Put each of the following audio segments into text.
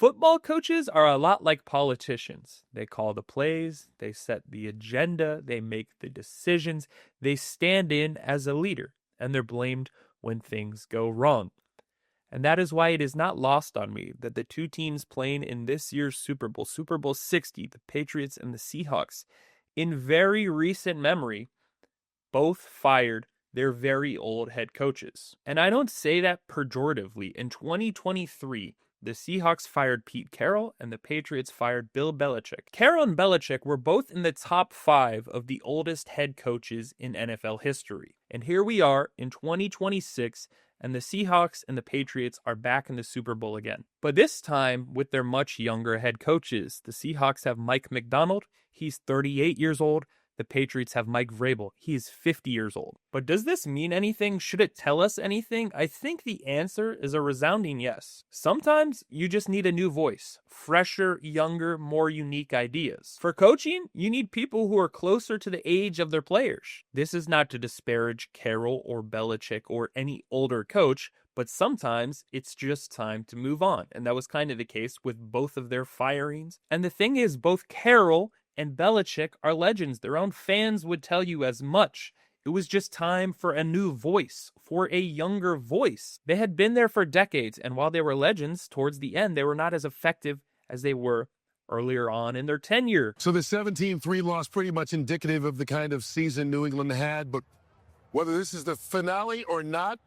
Football coaches are a lot like politicians. They call the plays, they set the agenda, they make the decisions, they stand in as a leader, and they're blamed when things go wrong. And that is why it is not lost on me that the two teams playing in this year's Super Bowl, Super Bowl 60, the Patriots and the Seahawks, in very recent memory, both fired their very old head coaches. And I don't say that pejoratively. In 2023, the Seahawks fired Pete Carroll and the Patriots fired Bill Belichick. Carroll and Belichick were both in the top 5 of the oldest head coaches in NFL history. And here we are in 2026, and the Seahawks and the Patriots are back in the Super Bowl again. But this time with their much younger head coaches. The Seahawks have Mike McDonald. He's 38 years old. The Patriots have Mike Vrabel. He is 50 years old. But does this mean anything? Should it tell us anything? I think the answer is a resounding yes. Sometimes you just need a new voice, fresher, younger, more unique ideas. For coaching, you need people who are closer to the age of their players. This is not to disparage Carroll or Belichick or any older coach, but sometimes it's just time to move on. And that was kind of the case with both of their firings. And the thing is, both Carroll and Belichick are legends. Their own fans would tell you as much. It was just time for a new voice, for a younger voice. They had been there for decades, and while they were legends, towards the end, they were not as effective as they were earlier on in their tenure. So the 17-3 loss pretty much indicative of the kind of season New England had, but whether this is the finale or not,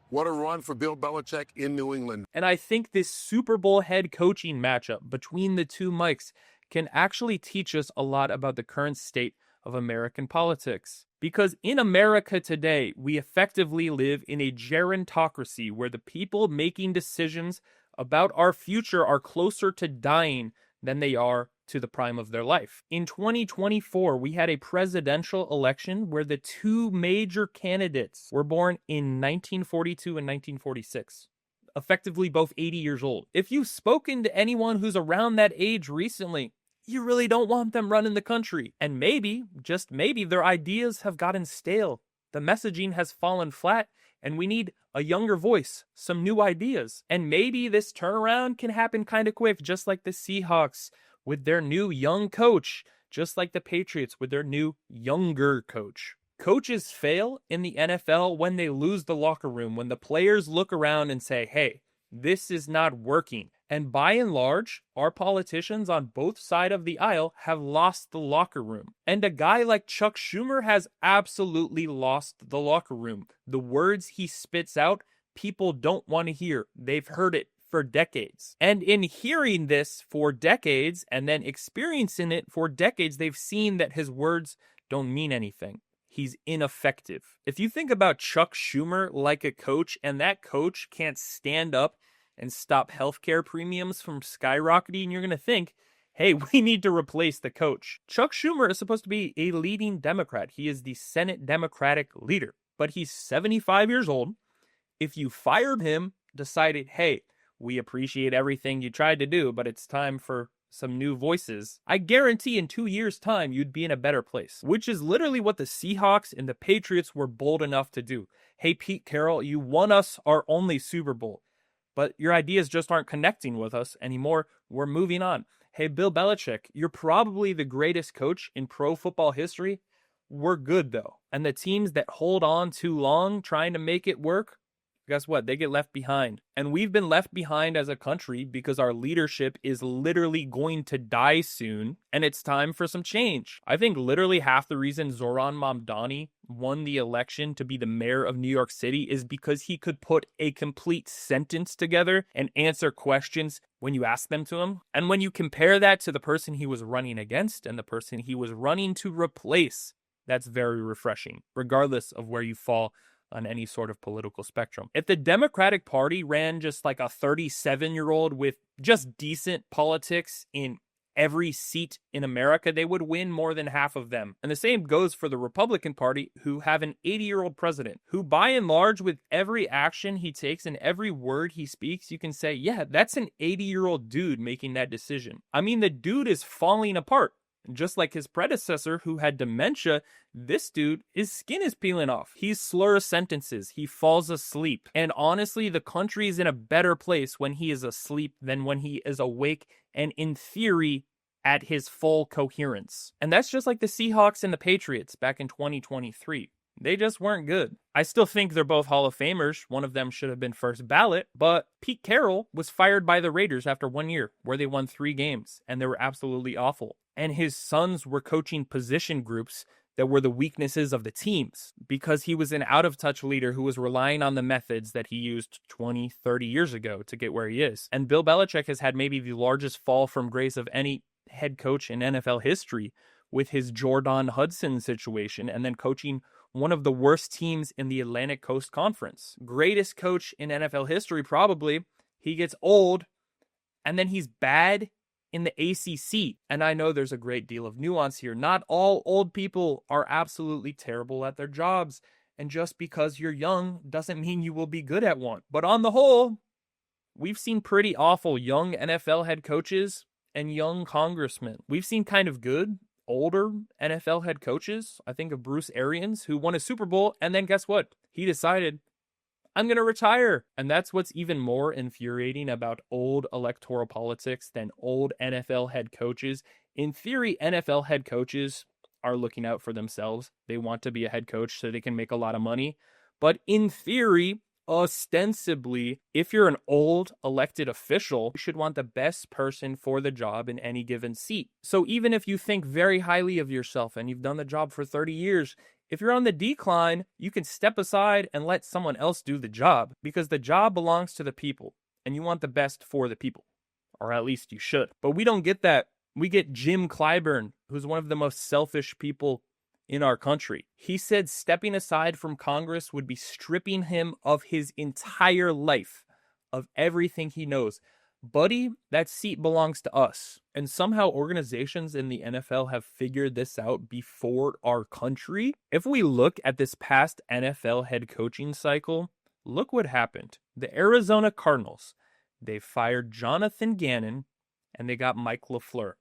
what a run for Bill Belichick in New England. And I think this Super Bowl head coaching matchup between the two Mikes can actually teach us a lot about the current state of American politics. Because in America today, we effectively live in a gerontocracy where the people making decisions about our future are closer to dying than they are to the prime of their life. In 2024, we had a presidential election where the two major candidates were born in 1942 and 1946. Effectively both 80 years old. If you've spoken to anyone who's around that age recently, you really don't want them running the country. And maybe, just maybe, their ideas have gotten stale. The messaging has fallen flat, and we need a younger voice, some new ideas. And maybe this turnaround can happen kind of quick, just like the Seahawks with their new young coach, just like the Patriots with their new younger coach. Coaches fail in the NFL when they lose the locker room, when the players look around and say, hey, this is not working. And by and large, our politicians on both sides of the aisle have lost the locker room. And a guy like Chuck Schumer has absolutely lost the locker room. The words he spits out, people don't want to hear. They've heard it for decades. And in hearing this for decades and then experiencing it for decades, they've seen that his words don't mean anything. He's ineffective. If you think about Chuck Schumer like a coach, and that coach can't stand up and stop healthcare premiums from skyrocketing, you're going to think, hey, we need to replace the coach. Chuck Schumer is supposed to be a leading Democrat. He is the Senate Democratic leader, but he's 75 years old. If you fired him, decided, hey, we appreciate everything you tried to do, but it's time for some new voices, I guarantee in 2 years' time, you'd be in a better place, which is literally what the Seahawks and the Patriots were bold enough to do. Hey, Pete Carroll, you won us our only Super Bowl, but your ideas just aren't connecting with us anymore. We're moving on. Hey, Bill Belichick, you're probably the greatest coach in pro football history. We're good, though. And the teams that hold on too long trying to make it work, guess what? They get left behind. And we've been left behind as a country because our leadership is literally going to die soon, and it's time for some change. I think literally half the reason Zoran Mamdani won the election to be the mayor of New York City is because he could put a complete sentence together and answer questions when you ask them to him. And when you compare that to the person he was running against and the person he was running to replace, that's very refreshing, regardless of where you fall on any sort of political spectrum. If the Democratic Party ran just like a 37-year-old with just decent politics in every seat in America, they would win more than half of them. And the same goes for the Republican Party, who have an 80-year-old president, who by and large, with every action he takes and every word he speaks, you can say, yeah, that's an 80-year-old dude making that decision. I mean, the dude is falling apart. Just like his predecessor who had dementia, this dude, his skin is peeling off. He slurs sentences. He falls asleep. And honestly, the country is in a better place when he is asleep than when he is awake and, in theory, at his full coherence. And that's just like the Seahawks and the Patriots back in 2023. They just weren't good. I still think they're both Hall of Famers. One of them should have been first ballot, but Pete Carroll was fired by the Raiders after 1 year, where they won 3 games, and they were absolutely awful. And his sons were coaching position groups that were the weaknesses of the teams because he was an out-of-touch leader who was relying on the methods that he used 20, 30 years ago to get where he is. And Bill Belichick has had maybe the largest fall from grace of any head coach in NFL history with his Jordan Hudson situation and then coaching one of the worst teams in the Atlantic Coast Conference. Greatest coach in NFL history, probably. He gets old, and then he's bad in the ACC. And I know there's a great deal of nuance here. Not all old people are absolutely terrible at their jobs. And just because you're young doesn't mean you will be good at one. But on the whole, we've seen pretty awful young NFL head coaches and young congressmen. We've seen kind of good older NFL head coaches. I think of Bruce Arians, who won a Super Bowl, and then guess what? He decided, I'm going to retire. And that's what's even more infuriating about old electoral politics than old NFL head coaches. In theory, NFL head coaches are looking out for themselves. They want to be a head coach so they can make a lot of money. But in theory, ostensibly, if you're an old elected official, you should want the best person for the job in any given seat. So even if you think very highly of yourself and you've done the job for 30 years, if you're on the decline, you can step aside and let someone else do the job because the job belongs to the people and you want the best for the people, or at least you should. But we don't get that. We get Jim Clyburn, who's one of the most selfish people in our country. He said stepping aside from Congress would be stripping him of his entire life, of everything he knows. Buddy, that seat belongs to us. And somehow organizations in the NFL have figured this out before our country. If we look at this past NFL head coaching cycle, look what happened. The Arizona Cardinals, they fired Jonathan Gannon and they got Mike LaFleur.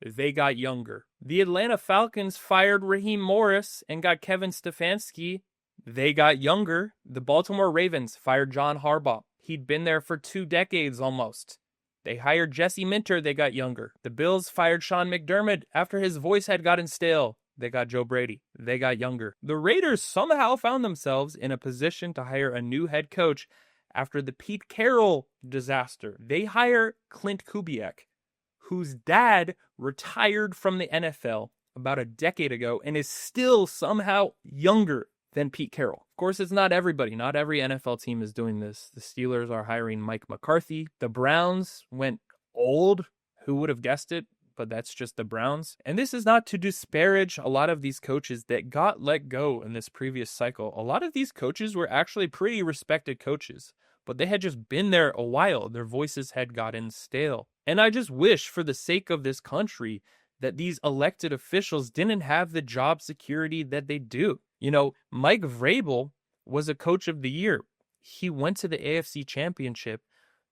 They got younger. The Atlanta Falcons fired Raheem Morris and got Kevin Stefanski. They got younger. The Baltimore Ravens fired John Harbaugh. He'd been there for 2 decades almost. They hired Jesse Minter. They got younger. The Bills fired Sean McDermott after his voice had gotten stale. They got Joe Brady. They got younger. The Raiders somehow found themselves in a position to hire a new head coach after the Pete Carroll disaster. They hire Clint Kubiak, whose dad retired from the NFL about a decade ago and is still somehow younger than Pete Carroll. Of course, it's not everybody. Not every NFL team is doing this. The Steelers are hiring Mike McCarthy. The Browns went old. Who would have guessed it? But that's just the Browns. And this is not to disparage a lot of these coaches that got let go in this previous cycle. A lot of these coaches were actually pretty respected coaches, but they had just been there a while. Their voices had gotten stale. And I just wish, for the sake of this country, that these elected officials didn't have the job security that they do. You know, Mike Vrabel was a coach of the year. He went to the AFC Championship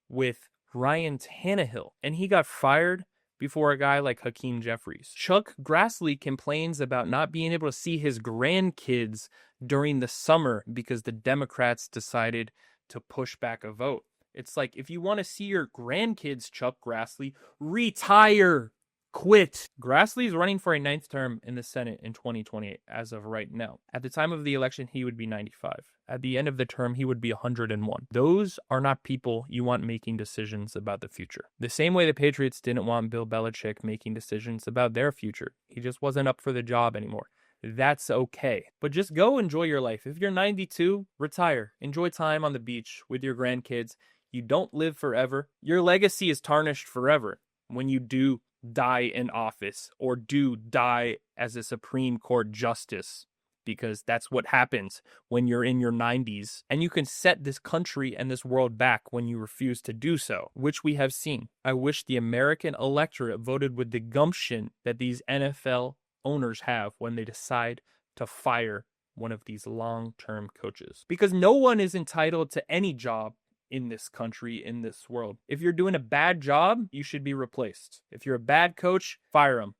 with Ryan Tannehill, and he got fired before a guy like Hakeem Jeffries. Chuck Grassley complains about not being able to see his grandkids during the summer because the Democrats decided to push back a vote. It's like, if you want to see your grandkids, Chuck Grassley, retire. Quit. Grassley is running for a 9th term in the Senate in 2028 as of right now. At the time of the election, he would be 95. At the end of the term, he would be 101. Those are not people you want making decisions about the future. The same way the Patriots didn't want Bill Belichick making decisions about their future. He just wasn't up for the job anymore. That's okay. But just go enjoy your life. If you're 92, retire. Enjoy time on the beach with your grandkids. You don't live forever. Your legacy is tarnished forever when you do die in office or do die as a Supreme Court justice, because that's what happens when you're in your 90s, and you can set this country and this world back when you refuse to do so, which we have seen. I wish the American electorate voted with the gumption that these NFL owners have when they decide to fire one of these long-term coaches, because no one is entitled to any job in this country, in this world. If you're doing a bad job, you should be replaced. If you're a bad coach, fire him.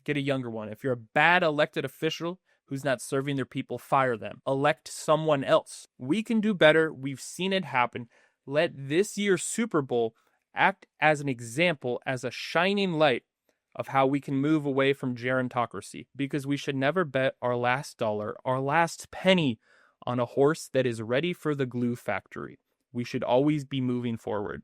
get a younger one. If you're a bad elected official who's not serving their people, fire them. Elect someone else. We can do better. We've seen it happen. Let this year's Super Bowl act as an example, as a shining light of how we can move away from gerontocracy, because we should never bet our last dollar, our last penny on a horse that is ready for the glue factory. We should always be moving forward.